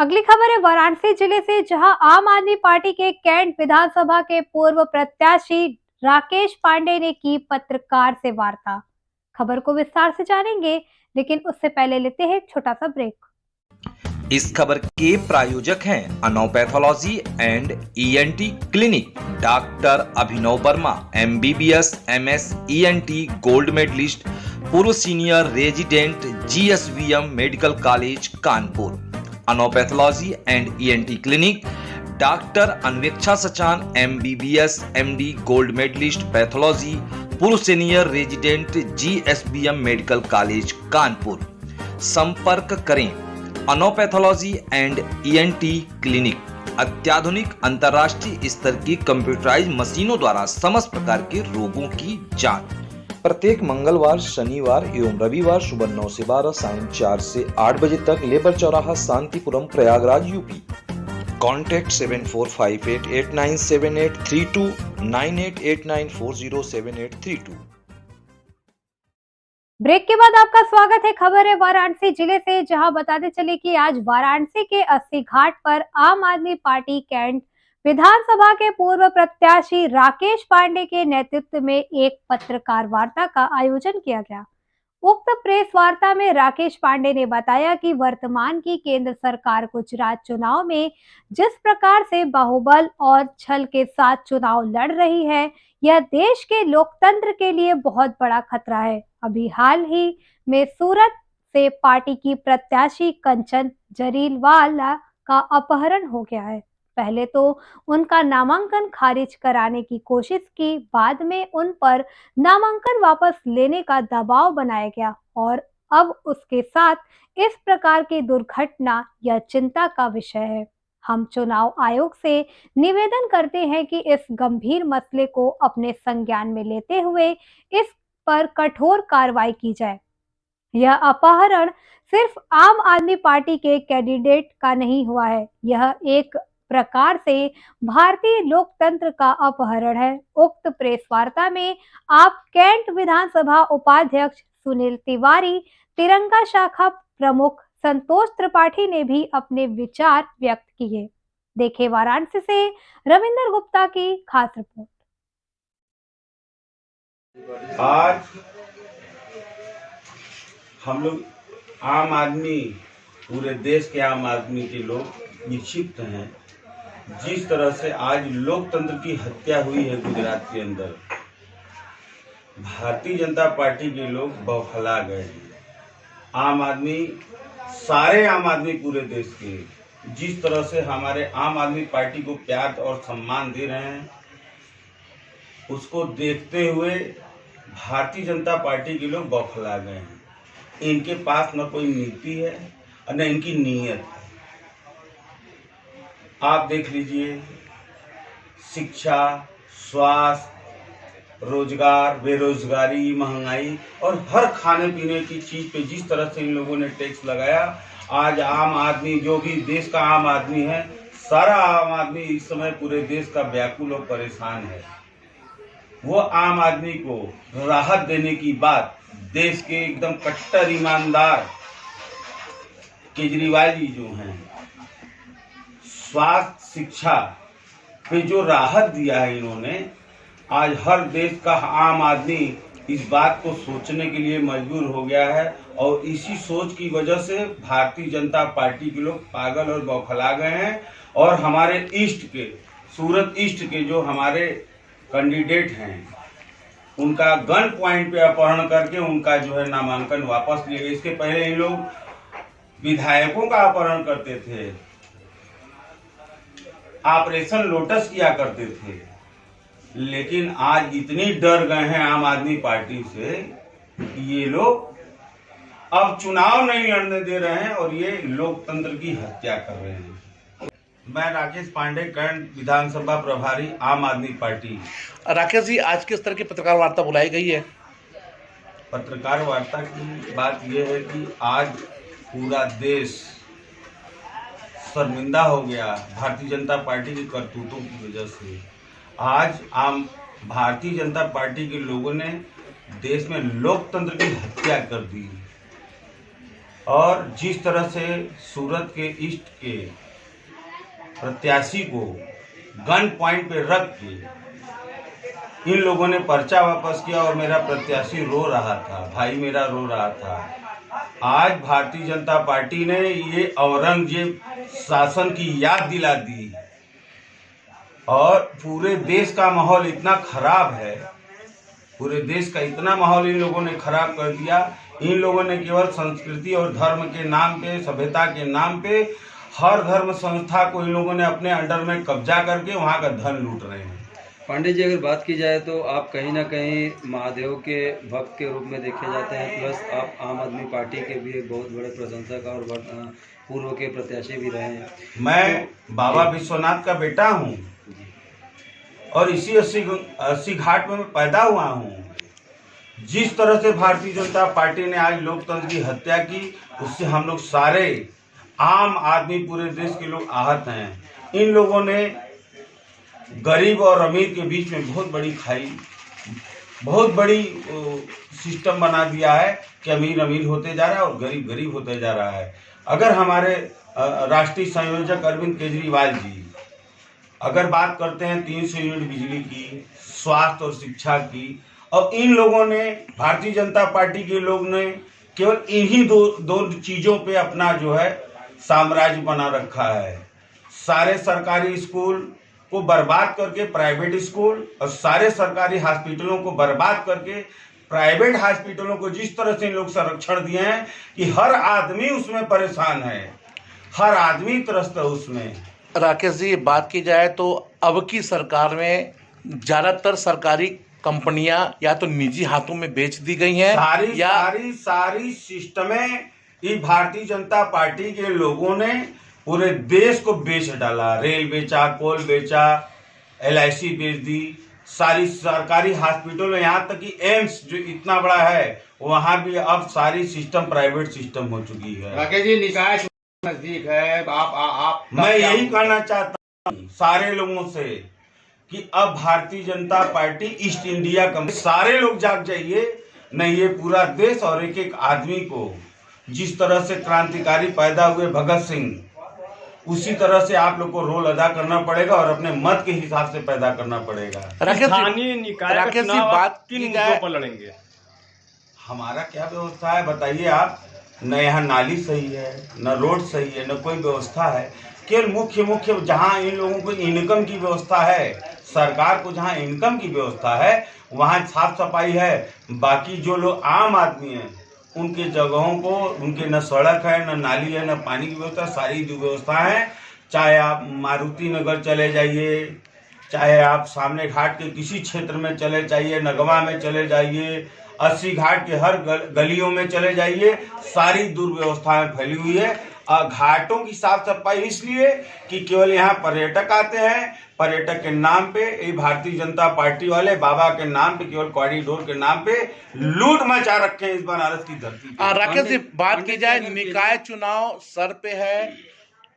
अगली खबर है वाराणसी जिले से, जहां आम आदमी पार्टी के कैंट विधानसभा के पूर्व प्रत्याशी राकेश पांडे ने की पत्रकार से वार्ता। खबर को विस्तार से जानेंगे, लेकिन उससे पहले लेते हैं एक छोटा सा ब्रेक। इस खबर के प्रायोजक हैं अनोपैथोलॉजी and ENT clinic, doctor Abhinav Verma, MBBS, MS, ENT gold medalist, पूर्व senior resident, GSVM medical college Kanpur. अनोपैथोलॉजी and ENT clinic, doctor Anveksha Sachan, MBBS, MD gold medalist pathology, पूर्व senior resident, GSBM medical college Kanpur. संपर्क करें अनोपैथोलॉजी एंड ईएनटी क्लिनिक, अत्याधुनिक अंतर्राष्ट्रीय स्तर की computerise मशीनों द्वारा समस्त प्रकार के रोगों की जांच। प्रत्येक मंगलवार, शनिवार एवं रविवार सुबह 9 से 12, सायं 4 से 8 बजे तक, लेबर चौराहा, Shantipuram, Prayagraj, UP. Contact 7458897832, 9889407832। Break के बाद आपका स्वागत है। खबर है वाराणसी जिले से, जहां बताते चले कि आज वाराणसी के 80 घाट पर आम आदमी पार्टी कैंट विधानसभा के पूर्व प्रत्याशी राकेश पांडे के नेतृत्व में एक पत्रकार वार्ता का आयोजन किया गया। उक्त प्रेस वार्ता में राकेश पांडे ने बताया कि वर्तमान की केंद्र सरकार गुजरात चुनाव में जिस प्रकार से बाहुबल और छल के साथ चुनाव लड़ रही है, यह देश के लोकतंत्र के लिए बहुत बड़ा खतरा है। अभी हाल ही में सूरत से पार्टी की प्रत्याशी कंचन जरीवाला का अपहरण हो गया है। पहले तो उनका नामांकन खारिज कराने की कोशिश की, बाद में उन पर नामांकन वापस लेने का दबाव बनाया गया और अब उसके साथ इस प्रकार की दुर्घटना यह चिंता का विषय है। हम चुनाव आयोग से निवेदन करते हैं कि इस गंभीर मसले को अपने संज्ञान में लेते हुए इस पर कठोर कार्रवाई की जाए। यह अपहरण सिर्फ आम आदमी पार्टी के कैंडिडेट का नहीं हुआ है, यह एक प्रकार से भारतीय लोकतंत्र का अपहरण है। उक्त प्रेस वार्ता में आप कैंट विधानसभा उपाध्यक्ष सुनील तिवारी, तिरंगा शाखा प्रमुख संतोष त्रिपाठी ने भी अपने विचार व्यक्त किए। देखें वाराणसी से रविंदर गुप्ता की खास रिपोर्ट। आज हम लोग आम आदमी, पूरे देश के आम आदमी के लोग निक्षिप्त हैं। जिस तरह से आज लोकतंत्र की हत्या हुई है गुजरात के अंदर, भारतीय जनता पार्टी के लोग बौखला गए हैं। आम आदमी, सारे आम आदमी पूरे देश के जिस तरह से हमारे आम आदमी पार्टी को प्यार और सम्मान दे रहे हैं, उसको देखते हुए भारतीय जनता पार्टी के लोग बौखला गए हैं। इनके पास न कोई नीति है और न इनकी नीयत है। आप देख लीजिए, शिक्षा, स्वास्थ्य, रोजगार, बेरोजगारी, महंगाई और हर खाने पीने की चीज पे जिस तरह से इन लोगों ने टैक्स लगाया, आज आम आदमी, जो भी देश का आम आदमी है, सारा आम आदमी इस समय पूरे देश का व्याकुल और परेशान है। वो आम आदमी को राहत देने की बात देश के एकदम कट्टर ईमानदार केजरीवाल जी जो हैं, स्वास्थ्य, शिक्षा पे जो राहत दिया है इन्होंने, आज हर देश का आम आदमी इस बात को सोचने के लिए मजबूर हो गया है और इसी सोच की वजह से भारतीय जनता पार्टी के लोग पागल और बौखला गए हैं। और हमारे ईस्ट के, सूरत ईस्ट के जो हमारे कैंडिडेट हैं, उनका गन पॉइंट पे अपहरण करके उनका जो है नामांकन वापस लिए। इसके पहले इन लोग विधायकों का अपहरण करते थे, ऑपरेशन लोटस किया करते थे, लेकिन आज इतनी डर गए हैं आम आदमी पार्टी से कि ये लोग अब चुनाव नहीं लड़ने दे रहे हैं और ये लोकतंत्र की हत्या कर रहे हैं। मैं राकेश पांडे, कैंट विधानसभा प्रभारी, आम आदमी पार्टी। राकेश जी, आज किस तरह की पत्रकार वार्ता बुलाई गई है? पत्रकार वार्ता की बात यह है कि आज पूरा देश शर्मिंदा हो गया भारतीय जनता पार्टी की करतूतों की वजह से। आज आम भारतीय जनता पार्टी के लोगों ने देश में लोकतंत्र की हत्या कर दी और जिस तरह से सूरत के ईस्ट के प्रत्याशी को गन पॉइंट पे रख के इन लोगों ने पर्चा वापस किया और मेरा प्रत्याशी रो रहा था, भाई मेरा रो रहा था। आज भारतीय जनता पार्टी ने ये औरंगजेब शासन की याद दिला दी और पूरे देश का माहौल इतना खराब है, पूरे देश का इतना माहौल इन लोगों ने खराब कर दिया। इन लोगों ने केवल संस्कृति और धर्म के नाम पे, सभ्यता के नाम पे हर धर्म संस्था को इन लोगों ने अपने अंडर में कब्जा करके वहाँ का धन लूट रहे हैं। पांडे जी, अगर बात की जाए तो आप कहीं ना कहीं महादेव के भक्त के रूप में देखे जाते हैं, प्लस आप आम आदमी पार्टी के भी एक बहुत बड़े प्रशंसक और पूर्व के प्रत्याशी भी रहे हैं। मैं बाबा विश्वनाथ का बेटा हूँ और इसी अस्सी घाट में मैं पैदा हुआ हूँ। जिस तरह से भारतीय जनता पार्टी ने आज लोकतंत्र की हत्या की, उससे हम लोग सारे आम आदमी, पूरे देश के लोग आहत हैं। इन लोगों ने गरीब और अमीर के बीच में बहुत बड़ी सिस्टम बना दिया है कि अमीर अमीर होते जा रहा है और गरीब गरीब होते जा रहा है। अगर हमारे राष्ट्रीय संयोजक अरविंद केजरीवाल जी अगर बात करते हैं 300 यूनिट बिजली की, स्वास्थ्य और शिक्षा की, और इन लोगों ने, भारतीय जनता पार्टी के लोग ने केवल इन्हीं दो चीजों पे अपना जो है साम्राज्य बना रखा है। सारे सरकारी स्कूल को बर्बाद करके प्राइवेट स्कूल और सारे सरकारी हॉस्पिटलों को बर्बाद करके प्राइवेट हॉस्पिटलों को जिस तरह से इन लोग संरक्षण दिए हैं कि हर आदमी उसमें परेशान है, हर आदमी त्रस्त है उसमें। राकेश जी, बात की जाए तो अब की सरकार में ज्यादातर सरकारी कंपनियां या तो निजी हाथों में बेच दी गई हैं, सारी सिस्टमें ये भारतीय जनता पार्टी के लोगों ने पूरे देश को बेच डाला। रेल बेचा, कोल बेचा, LIC बेच दी, सारी सरकारी हॉस्पिटल, यहाँ तक कि एम्स जो इतना बड़ा है वहाँ भी अब सारी सिस्टम प्राइवेट सिस्टम हो चुकी है। राकेश जी, निकाय नजदीक है, आप मैं यही कहना चाहता हूँ सारे लोगों से कि अब Bharatiya Janata party east India company, सारे लोग जाग जाइए, नहीं ये पूरा देश और एक एक आदमी को, जिस तरह से क्रांतिकारी पैदा हुए भगत सिंह, उसी तरह से आप लोग को रोल अदा करना पड़ेगा और अपने मत के हिसाब से पैदा करना पड़ेगा। राकेश जी, बात किन मुद्दों पर लड़ेंगे? हमारा क्या व्यवस्था है बताइए आप? न यहाँ नाली सही है, न रोड सही है, न कोई व्यवस्था है। केवल मुख्य जहाँ इन लोगों को इनकम की व्यवस्था है, सरकार को जहाँ इनकम की व्यवस्था है वहाँ साफ सफाई है। बाकी जो लोग आम आदमी हैं उनके जगहों को, उनके न सड़क है, न नाली है, न पानी की व्यवस्था, सारी व्यवस्था है। चाहे आप मारुति नगर चले जाइए, चाहे आप सामने घाट के किसी क्षेत्र में चले जाइए, नगवा में चले जाइए, 80 घाट के हर गलियों में चले जाइए, सारी दुर्व्यवस्थाएं फैली हुई है। घाटों की साफ सफाई इसलिए कि केवल यहाँ पर्यटक आते हैं, पर्यटक के नाम पे ये भारतीय जनता पार्टी वाले बाबा के नाम पे, केवल कॉरिडोर के नाम पे लूट मचा रखे हैं इस बनारस की धरती पे। राकेश जी, बात की जाए निकाय चुनाव सर पे है,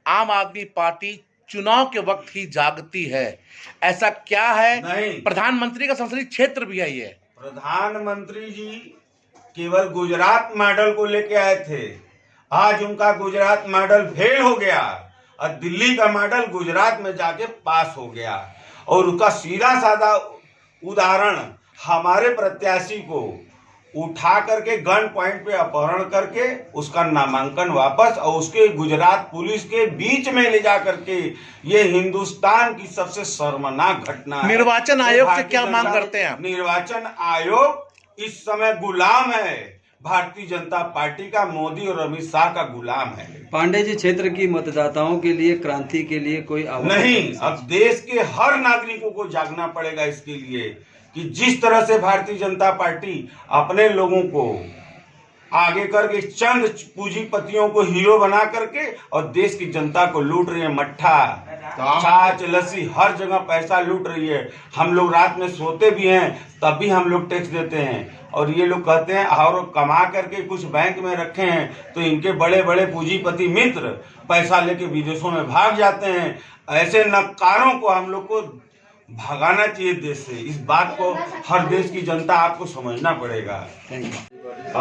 आम आदमी पार्टी चुनाव के वक्त ही जागती है, ऐसा क्या है? नहीं, प्रधानमंत्री का संसदीय क्षेत्र भी है ये। प्रधानमंत्री जी केवल गुजरात मॉडल को लेके आए थे, आज उनका गुजरात मॉडल फेल हो गया और दिल्ली का मॉडल गुजरात में जाके पास हो गया। और उसका सीधा साधा उदाहरण, हमारे प्रत्याशी को उठा करके गन पॉइंट पे अपहरण करके उसका नामांकन वापस और उसके गुजरात पुलिस के बीच में ले जा करके, ये हिंदुस्तान की सबसे शर्मनाक घटना है। निर्वाचन आयोग से क्या मांग करते हैं? निर्वाचन आयोग इस समय गुलाम है भारतीय जनता पार्टी का, मोदी और अमित शाह का गुलाम है। पांडे जी, क्षेत्र की मतदाताओं के लिए, क्रांति के लिए कोई नहीं, अब देश के हर नागरिकों को जागना पड़ेगा इसके लिए कि जिस तरह से भारतीय जनता पार्टी अपने लोगों को आगे करके चंद पूंजीपतियों को हीरो बना करके और देश की जनता को लूट रही है। मट्ठा, छाछ, लस्सी, हर जगह पैसा लूट रही है। हम लोग रात में सोते भी हैं तब भी हम लोग टैक्स देते हैं और ये लोग कहते हैं और कमा करके कुछ बैंक में रखे हैं तो इनके बड़े बड़े पूंजीपति मित्र पैसा लेके विदेशों में भाग जाते हैं। ऐसे नक्कारों को हम लोग को भगाना चाहिए देश से। इस बात को हर देश की जनता आपको समझना पड़ेगा। Thank you.